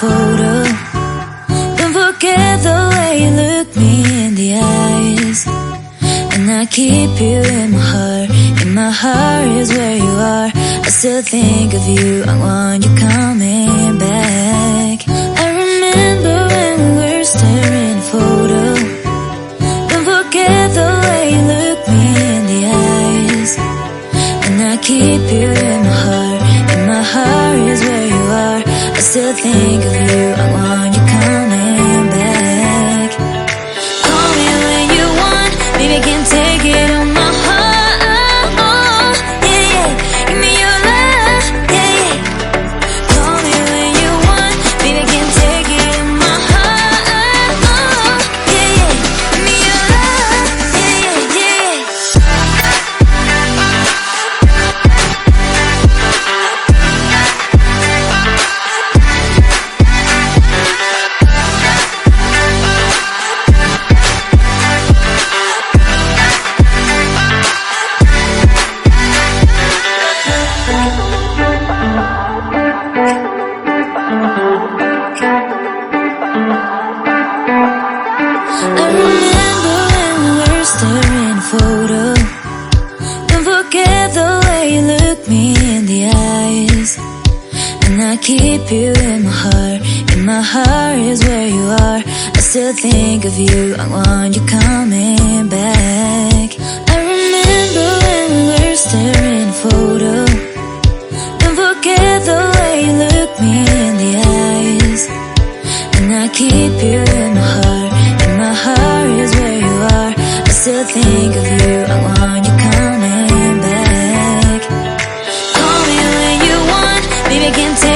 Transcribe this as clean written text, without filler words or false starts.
photo. Don't forget the way you look me in the eyes. And I keep you in my heart. In my heart is where you are. I still think of you. I want you coming back. I remember when we were staring photo. Don't forget the way you look me in the eyes. And I keep you in my heart. In my heart is where you are. I still think of you. I want you coming back. Call me when you want. Baby, I can take it on my heart. Yeah, yeah. Give me your love. Yeah, yeah. Call me when you want. Baby, I can take it on my heart. Yeah, yeah. Give me your love. Yeah, yeah, yeah. I remember when we were staring photo. Don't forget the way you look me in the eyes. And I keep you in my heart. In my heart is where you are. I still think of you. I want you coming back. I remember when we were staring photo. Don't forget the way you look me in the eyes. And I keep you in my heart. In my heart is where you are. I still think of you. I want you coming back. Call me when you want. Baby, I can take